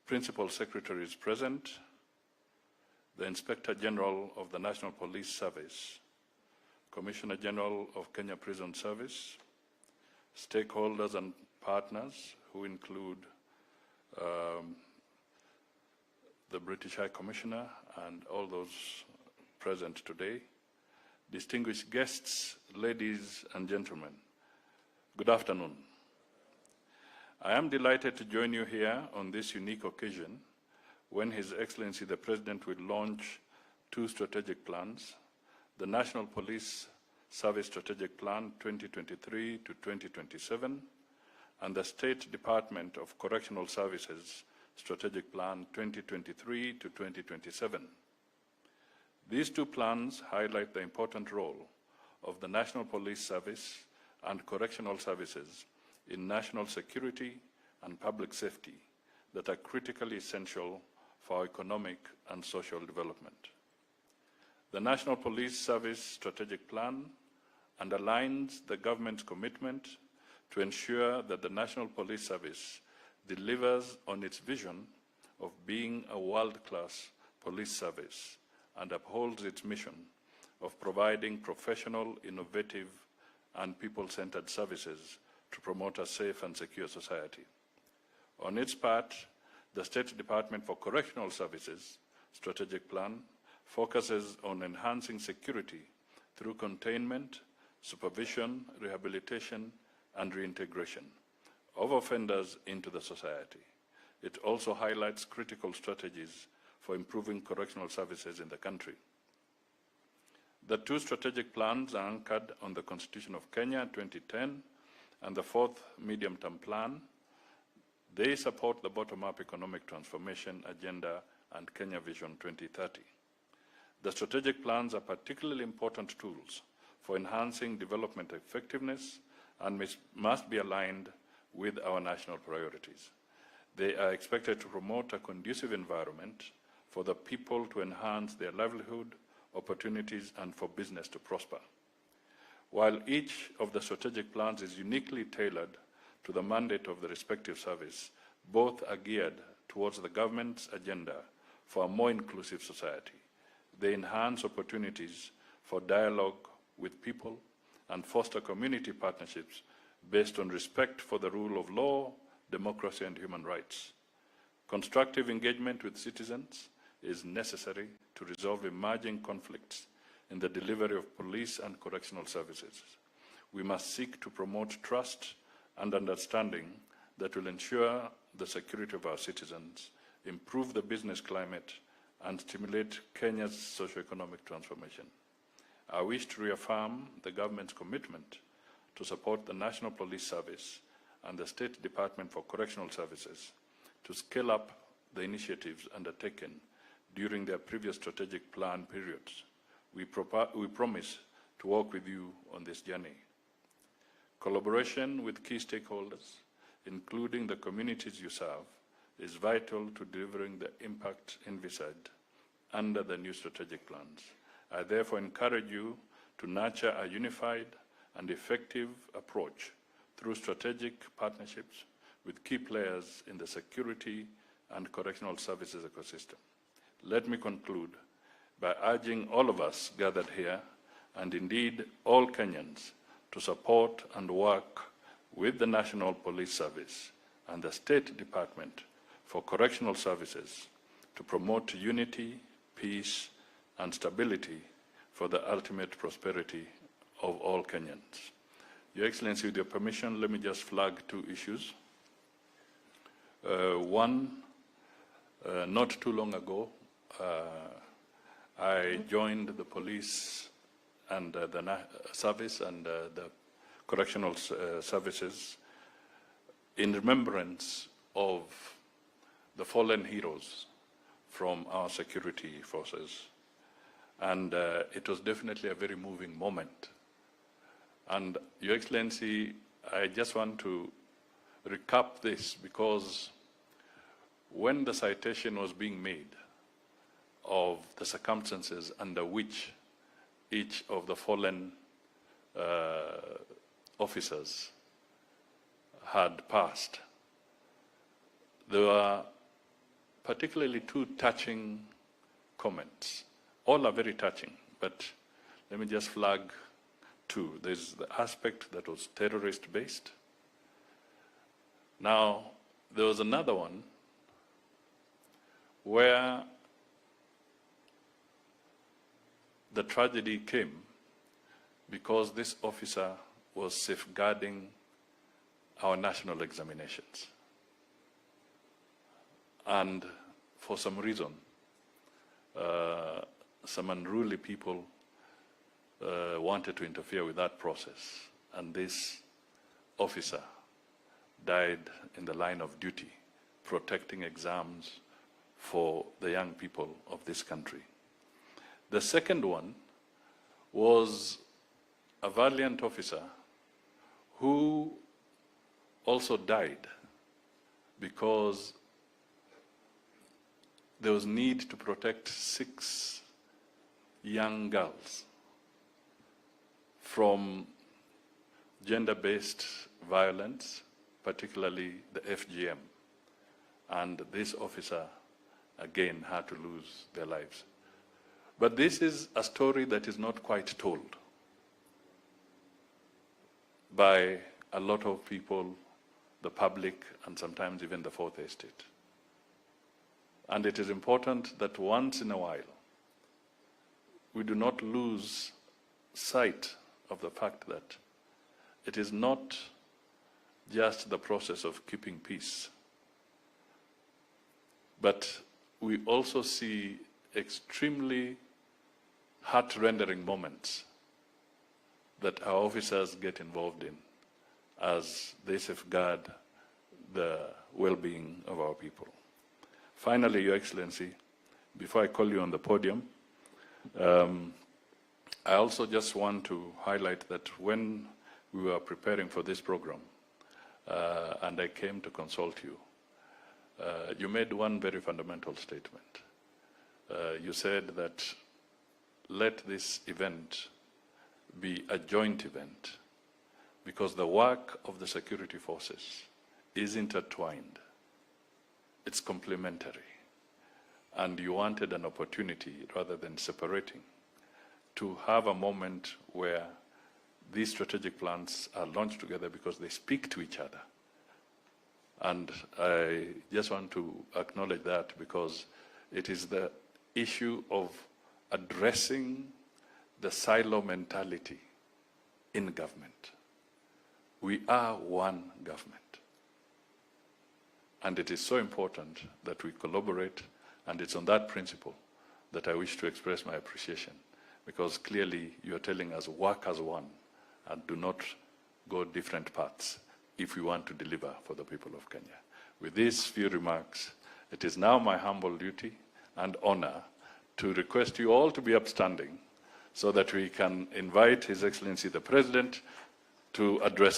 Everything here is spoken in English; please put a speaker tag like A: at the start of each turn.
A: Principal Secretary is present, the Inspector General of the National Police Service, Commissioner General of Kenya Prison Service, stakeholders and partners who include the British High Commissioner and all those present today, distinguished guests, ladies and gentlemen, good afternoon. I am delighted to join you here on this unique occasion when His Excellency the President will launch two strategic plans, the National Police Service Strategic Plan 2023 to 2027 and the State Department of Correctional Services Strategic Plan 2023 to 2027. These two plans highlight the important role of the National Police Service and correctional services in national security and public safety that are critically essential for our economic and social development. The National Police Service Strategic Plan underlines the government's commitment to ensure that the National Police Service delivers on its vision of being a world-class police service and upholds its mission of providing professional, innovative, and people-centered services to promote a safe and secure society. On its part, the State Department for Correctional Services Strategic Plan focuses on enhancing security through containment, supervision, rehabilitation, and reintegration of offenders into the society. It also highlights critical strategies for improving correctional services in the country. The two strategic plans are anchored on the Constitution of Kenya 2010 and the fourth medium-term plan. They support the bottom-up economic transformation agenda and Kenya Vision 2030. The strategic plans are particularly important tools for enhancing development effectiveness and must be aligned with our national priorities. They are expected to promote a conducive environment for the people to enhance their livelihood, opportunities, and for business to prosper. While each of the strategic plans is uniquely tailored to the mandate of the respective service, both are geared towards the government's agenda for a more inclusive society. They enhance opportunities for dialogue with people and foster community partnerships based on respect for the rule of law, democracy, and human rights. Constructive engagement with citizens is necessary to resolve emerging conflicts in the delivery of police and correctional services. We must seek to promote trust and understanding that will ensure the security of our citizens, improve the business climate, and stimulate Kenya's socio-economic transformation. I wish to reaffirm the government's commitment to support the National Police Service and the State Department for Correctional Services to scale up the initiatives undertaken during their previous strategic plan periods. We promise to work with you on this journey. Collaboration with key stakeholders, including the communities you serve, is vital to delivering the impact envisaged under the new strategic plans. I therefore encourage you to nurture a unified and effective approach through strategic partnerships with key players in the security and correctional services ecosystem. Let me conclude by urging all of us gathered here, and indeed all Kenyans, to support and work with the National Police Service and the State Department for Correctional Services to promote unity, peace, and stability for the ultimate prosperity of all Kenyans. Your Excellency, with your permission, let me just flag two issues. One, not too long ago, I joined the police and the service and the correctional services in remembrance of the fallen heroes from our security forces. And it was definitely a very moving moment. And Your Excellency, I just want to recap this because when the citation was being made of the circumstances under which each of the fallen officers had passed, there were particularly two touching comments. All are very touching, but let me just flag two. There's the aspect that was terrorist-based. Now, there was another one where the tragedy came because this officer was safeguarding our national examinations. And for some reason, some unruly people wanted to interfere with that process. And this officer died in the line of duty, protecting exams for the young people of this country. The second one was a valiant officer who also died because there was need to protect 6 young girls from gender-based violence, particularly the FGM. And this officer, again, had to lose their lives. But this is a story that is not quite told by a lot of people, the public, and sometimes even the Fourth Estate. And it is important that once in a while, we do not lose sight of the fact that it is not just the process of keeping peace, but we also see extremely heart-rendering moments that our officers get involved in as they safeguard the well-being of our people. Finally, Your Excellency, before I call you on the podium, I also just want to highlight that when we were preparing for this program, and I came to consult you, you made one very fundamental statement. You said that let this event be a joint event because the work of the security forces is intertwined. It's complementary. And you wanted an opportunity, rather than separating, to have a moment where these strategic plans are launched together because they speak to each other. And I just want to acknowledge that because it is the issue of addressing the silo mentality in government. We are one government. And it is so important that we collaborate, and it's on that principle that I wish to express my appreciation, because clearly you're telling us work as one and do not go different paths if we want to deliver for the people of Kenya. With these few remarks, it is now my humble duty and honor to request you all to be upstanding so that we can invite His Excellency the President to address